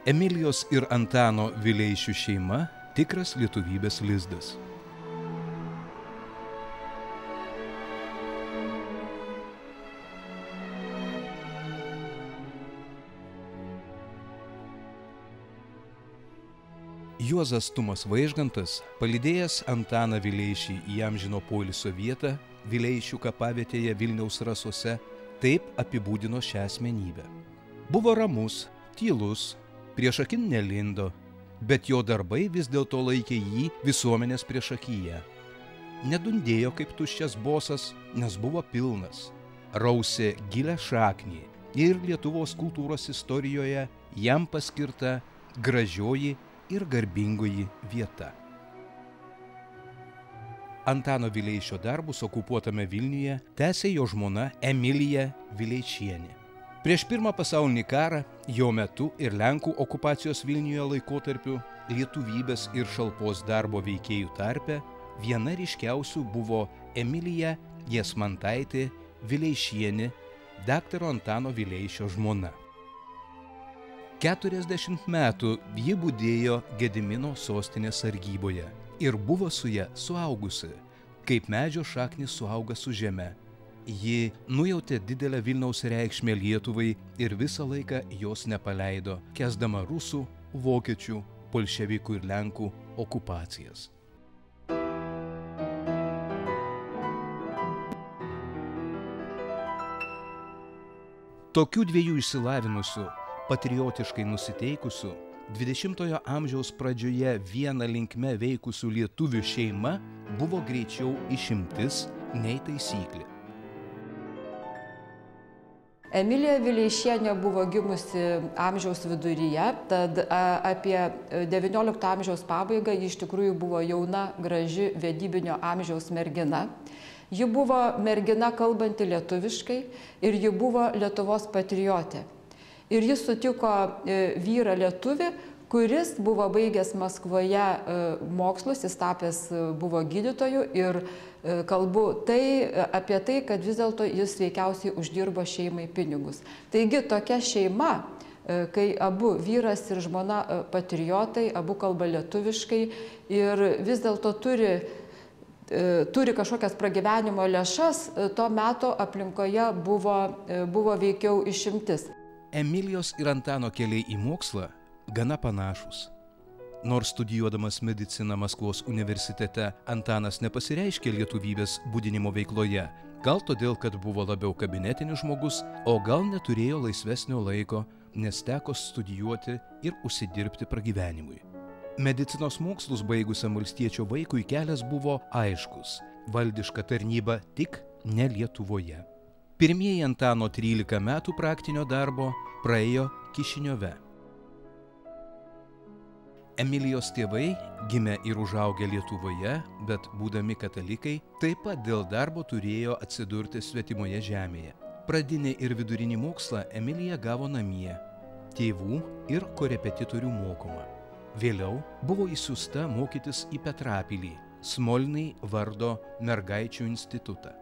Emilijos ir Antano Vileišių šeima – tikras lietuvybės lizdas. Juozas Tumas Vaižgantas, palydėjęs Antaną Vileišį į amžino poilsio vietą Vileišių kapavietėje Vilniaus Rasose, taip apibūdino šią asmenybę. Buvo ramus, tylus, priešakin nelindo, bet jo darbai vis dėlto laikė jį visuomenės priešakyje. Nedundėjo kaip tuščias bosas, nes buvo pilnas. Rausė gilią šaknį ir Lietuvos kultūros istorijoje jam paskirta gražioji ir garbingoji vieta. Antano Vileišio darbus okupuotame Vilniuje tęsė jo žmona Emilija Vileišienė. Prieš Pirmą pasaulinį karą, jo metu ir Lenkų okupacijos Vilniuje laikotarpiu lietuvybės ir šalpos darbo veikėjų tarpe viena ryškiausių buvo Emilija Jasmantaitė Vileišienė, daktaro Antano Vileišio žmona. 40 metų ji budėjo Gedimino sostinės sargyboje ir buvo su ja suaugusi, kaip medžio šaknis suauga su žeme. Ji nujautė didelę Vilniaus reikšmę Lietuvai ir visą laiką jos nepaleido, kęsdama rusų, vokiečių, bolševikų ir lenkų okupacijas. Tokių dviejų išsilavinusių, patriotiškai nusiteikusių, 20-ojo amžiaus pradžioje viena linkme veikusių lietuvių šeima buvo greičiau išimtis nei taisyklė. Emilija Vileišienė buvo gimusi amžiaus viduryje, tad apie XIX amžiaus pabaigą ji iš tikrųjų buvo jauna, graži, vedybinio amžiaus mergina. Ji buvo mergina kalbanti lietuviškai ir ji buvo Lietuvos patriotė. Ir jis sutiko vyrą lietuvį, kuris buvo baigęs Maskvoje mokslus, jis tapęs buvo gydytoju ir kalbu apie tai, kad vis dėlto jis veikiausiai uždirbo šeimai pinigus. Taigi tokia šeima, kai abu vyras ir žmona patriotai, abu kalba lietuviškai ir vis dėlto turi kažkokias pragyvenimo lėšas, to meto aplinkoje buvo veikiau išimtis. Emilijos ir Antano keliai į mokslą gana panašus. Nors studijuodamas mediciną Maskvos universitete Antanas nepasireiškė lietuvybės budinimo veikloje, gal todėl, kad buvo labiau kabinetinis žmogus, o gal neturėjo laisvesnio laiko, nes teko studijuoti ir užsidirbti pragyvenimui. Medicinos mokslus baigusiam valstiečio vaikui kelias buvo aiškus – valdiška tarnyba tik ne Lietuvoje. Pirmieji Antano 13 metų praktinio darbo praėjo Kišiniove. Emilijos tėvai, gimę ir užaugę Lietuvoje, bet būdami katalikai, taip pat dėl darbo turėjo atsidurti svetimoje žemėje. Pradinį ir vidurinį mokslą Emilija gavo namie, tėvų ir korepetitorių mokoma. Vėliau buvo išsiųsta mokytis į Petrapilį, Smolnai vardo mergaičių institutą.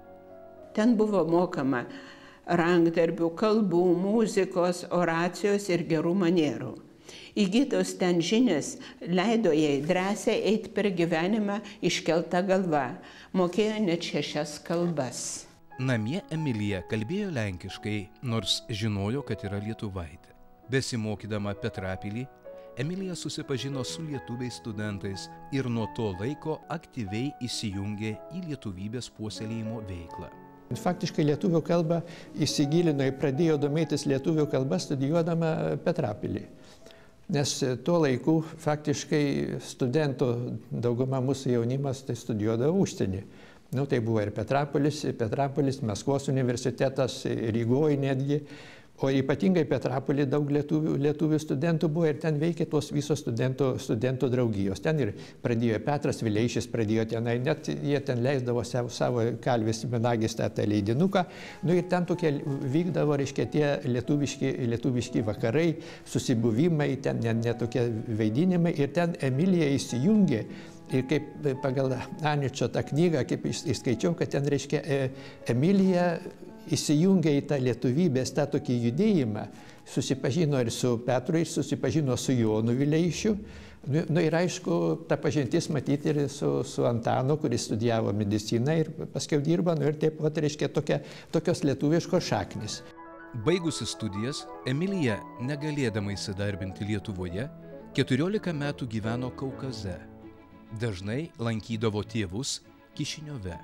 Ten buvo mokama rankdarbių, kalbų, muzikos, oracijos ir gerų manierų. Įgytos ten žinias leido jai drąsiai eiti per gyvenimą iškelta galva, mokėjo net 6 kalbas. Namie Emilija kalbėjo lenkiškai, nors žinojo, kad yra lietuvaitė. Besimokydama Petrapilį, Emilija susipažino su lietuviais studentais ir nuo to laiko aktyviai įsijungė į lietuvybės puoselėjimo veiklą. Faktiškai lietuvių kalbą įsigilino ir pradėjo domėtis lietuvių kalba studijuodama Petrapilį. Nes tuo laiku faktiškai studentų dauguma mūsų jaunimas tai studijuodavo užsienį. Tai buvo ir Petrapolis, Maskvos universitetas, Rygoje netgi. O ypatingai Petrapolį daug lietuvių studentų buvo ir ten veikė tos visos studentų draugijos. Ten ir pradėjo Petras Vileišis, pradėjo tenai, net jie ten leisdavo savo Kalvis Menagis tą leidinuką. Ir ten tokie vykdavo, reiškia, tie lietuviški vakarai, susibuvimai, ten netokie vaidinimai. Ir ten Emilija įsijungė. Ir kaip pagal Aničio tą knygą, kaip išskaičiau, kad ten, reiškia, Emilija įsijungia į tą lietuvybės, tą tokį judėjimą, susipažino ir su Petru, ir susipažino su Jonu Vileišiu. Nu ir aišku, ta pažintis matyti ir su Antanu, kuris studijavo mediciną ir paskiau dirbo, nu ir taip pat reiškia tokios lietuviškos šaknis. Baigusi studijas, Emilija, negalėdama įsidarbinti Lietuvoje, 14 metų gyveno Kaukaze. Dažnai lankydavo tėvus Kišiniove.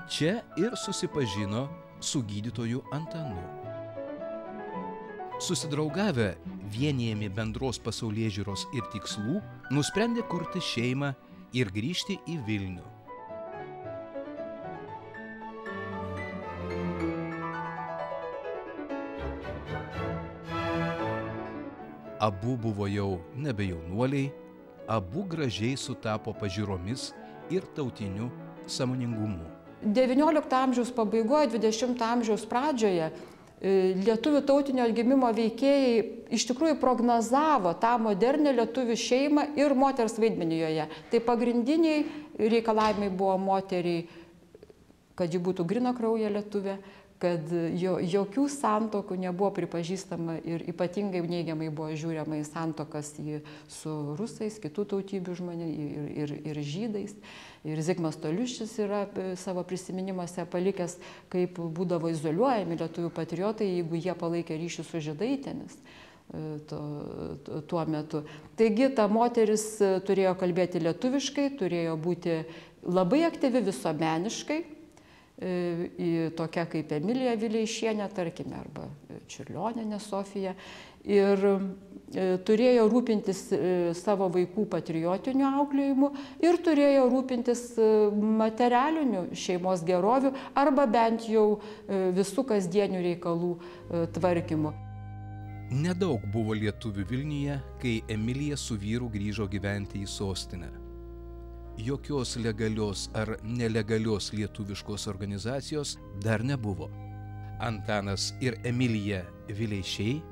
Čia ir susipažino su gydytoju Antanu. Susidraugavę, vienijami bendros pasaulėžiūros ir tikslų, nusprendė kurti šeimą ir grįžti į Vilnių. Abu buvo jau nebe jaunuoliai, abu gražiai sutapo pažiūromis ir tautiniu sąmoningumu. XIX amžiaus pabaigoje, XX amžiaus pradžioje lietuvių tautinio atgimimo veikėjai iš tikrųjų prognozavo tą modernę lietuvių šeimą ir moters vaidmenį joje. Tai pagrindiniai reikalavimai buvo moteriai, kad ji būtų grynakraujė lietuvė, kad jokių santuokų nebuvo pripažįstama ir ypatingai neigiamai buvo žiūrima į santuokas su rusais, kitų tautybių žmonėmis ir žydais. Ir Zigmas Toliušis yra savo prisiminimuose palikęs, kaip būdavo izoliuojami lietuvių patriotai, jeigu jie palaikė ryšį su žydaitėmis tuo metu. Taigi ta moteris turėjo kalbėti lietuviškai, turėjo būti labai aktyvi visuomeniškai, tokia kaip Emilija Vileišienė, tarkime, arba Čiurlionienė Sofija, ir turėjo rūpintis savo vaikų patriotiniu auklėjimu ir turėjo rūpintis materialiniu šeimos geroviu arba bent jau visų kasdienių reikalų tvarkymu. Nedaug buvo lietuvių Vilniuje, kai Emilija su vyru grįžo gyventi į sostinę. Jokios legalios ar nelegalios lietuviškos organizacijos dar nebuvo. Antanas ir Emilija Vileišiai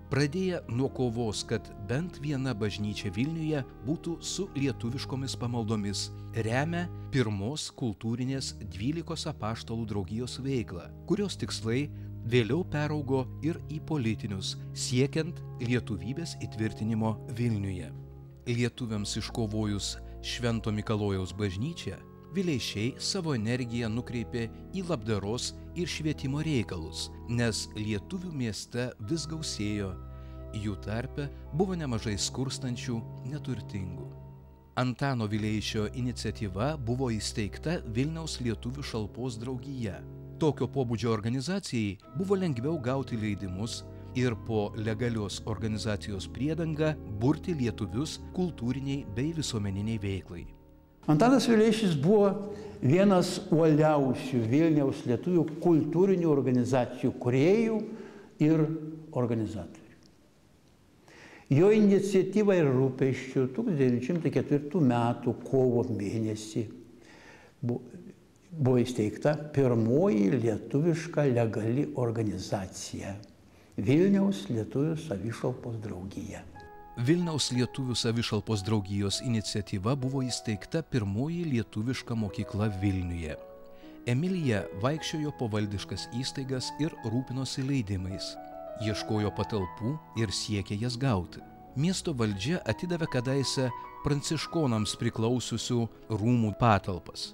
pradėję nuo kovos, kad bent viena bažnyčia Vilniuje būtų su lietuviškomis pamaldomis, remia pirmos kultūrinės 12 apaštalų draugijos veiklą, kurios tikslai vėliau peraugo ir į politinius, siekiant lietuvybės įtvirtinimo Vilniuje. Lietuviams iškovojus Švento Mikalojaus bažnyčią, Vileišiai savo energiją nukreipė į labdaros ir švietimo reikalus, nes lietuvių mieste vis gausėjo, jų tarpe buvo nemažai skurstančių, neturtingų. Antano Vileišio iniciatyva buvo įsteigta Vilniaus lietuvių šalpos draugija. Tokio pobūdžio organizacijai buvo lengviau gauti leidimus ir po legalios organizacijos priedanga burti lietuvius kultūriniai bei visuomeniniai veiklai. Antanas Vileišis buvo vienas uoliausių Vilniaus lietuvių kultūrinių organizacijų kūrėjų ir organizatorių. Jo iniciatyva ir rūpesčiu 1904 metų kovo mėnesį buvo įsteigta pirmoji lietuviška legali organizacija – Vilniaus lietuvių savišalpos draugija. Vilniaus lietuvių savišalpos draugijos iniciatyva buvo įsteigta pirmoji lietuviška mokykla Vilniuje. Emilija vaikščiojo po valdiškas įstaigas ir rūpinosi leidimais, ieškojo patalpų ir siekė jas gauti. Miesto valdžia atidavė kadaise pranciškonams priklausiusių rūmų patalpas.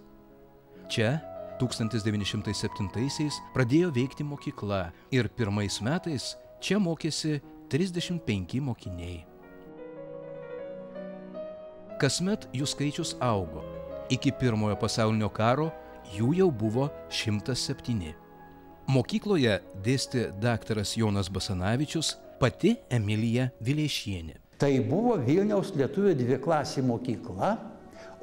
Čia 1907-aisiais pradėjo veikti mokykla ir pirmais metais čia mokėsi 35 mokiniai. Kasmet jų skaičius augo. Iki Pirmojo pasaulinio karo jų jau buvo 107. Mokykloje dėstė daktaras Jonas Basanavičius, pati Emilija Vileišienė. Tai buvo Vilniaus lietuvių dviklasė mokykla,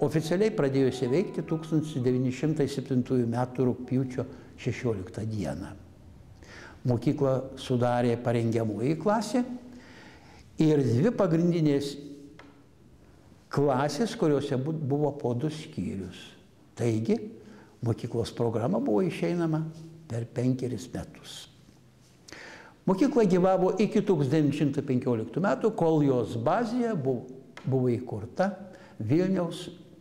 oficialiai pradėjusi veikti 1907 m. rugpjūčio 16 dieną. Mokyklą sudarė parengiamoji klasė ir dvi pagrindinės klasės, kuriuose buvo po 2 skyrius. Taigi, mokyklos programa buvo išeinama per 5 metus. Mokykla gyvavo iki 1915 metų, kol jos bazėje buvo įkurta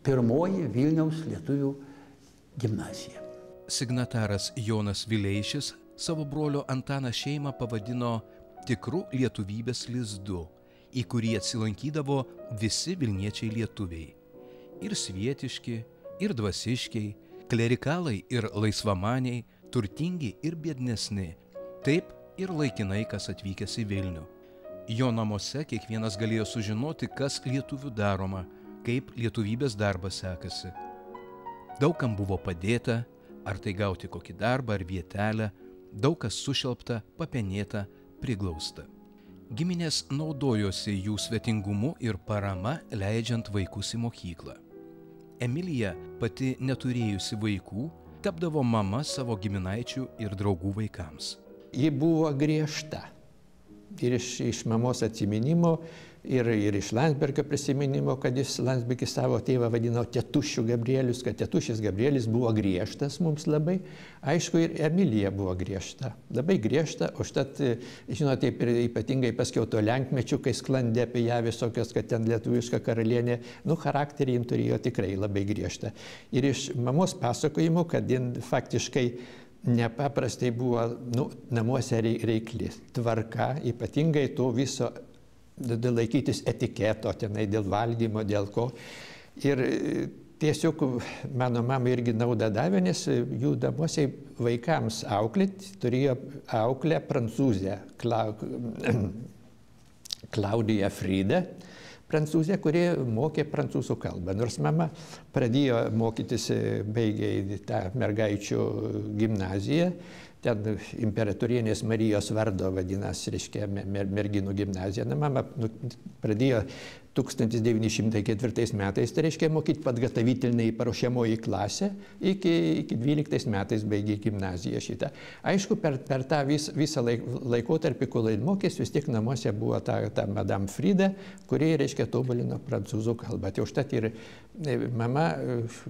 pirmoji Vilniaus lietuvių gimnazija. Signataras Jonas Vileišis savo brolio Antano šeimą pavadino tikrų lietuvybės lizdu, į kurį atsilankydavo visi vilniečiai lietuviai. Ir svietiški, ir dvasiškiai, klerikalai ir laisvamaniai, turtingi ir biednesni, taip ir laikinai kas atvykęs į Vilnių. Jo namuose kiekvienas galėjo sužinoti, kas lietuvių daroma, kaip lietuvybės darbas sekasi. Daug kam buvo padėta, ar tai gauti kokį darbą ar vietelę, daug kas sušelpta, papenėta, priglausta. Giminės naudojosi jų svetingumu ir parama, leidžiant vaikus į mokyklą. Emilija, pati neturėjusi vaikų, tapdavo mama savo giminaičių ir draugų vaikams. Ji buvo griežta. Ir iš mamos atsiminimo, ir iš Landsbergio prisiminimo, kad jis Landsbergis savo tėvą vadino Tėtušiu Gabrielius, kad Tėtušis Gabrielis buvo griežtas mums labai. Aišku, ir Emilija buvo griežta, labai griežta, užtat, žinote, ypatingai paskiau to lenkmečių, kai sklandė apie ją visokios, kad ten lietuviška karalienė, charakterį jin turėjo tikrai labai griežtą. Ir iš mamos pasakojimo, kad jin faktiškai nepaprastai buvo namuose reikli tvarka, ypatingai to viso laikytis etiketo, tenai dėl valgymo, dėl ko. Ir tiesiog mano mama irgi naudą davė, nes jų namuose vaikams auklėti turėjo auklę prancūzę, Klaudiją Fridę, prancūzė, kuri mokė prancūzų kalbą. Nors mama pradėjo mokytis, baigė tą mergaičių gimnaziją, ten imperatorienės Marijos vardo vadinasi, reiškia, merginų gimnazija. Mama pradėjo 1904 metais, tai reiškia, mokyti подготовительной paruošiamoji klasė, iki 12 metais baigė gimnaziją šitą. Aišku, per tą visą laikotarpį, kol mokėsi, vis tiek namuose buvo ta Madame Frida, kuri, reiškia, tobulino prancūzų kalbą. Tai užtat ir mama,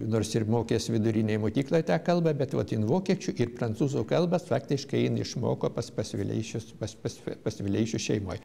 nors ir mokės viduriniai mokykloje tą kalbą, bet vokiečių ir prancūzų kalbas faktiškai jin išmoko pas Vileišių šeimoje.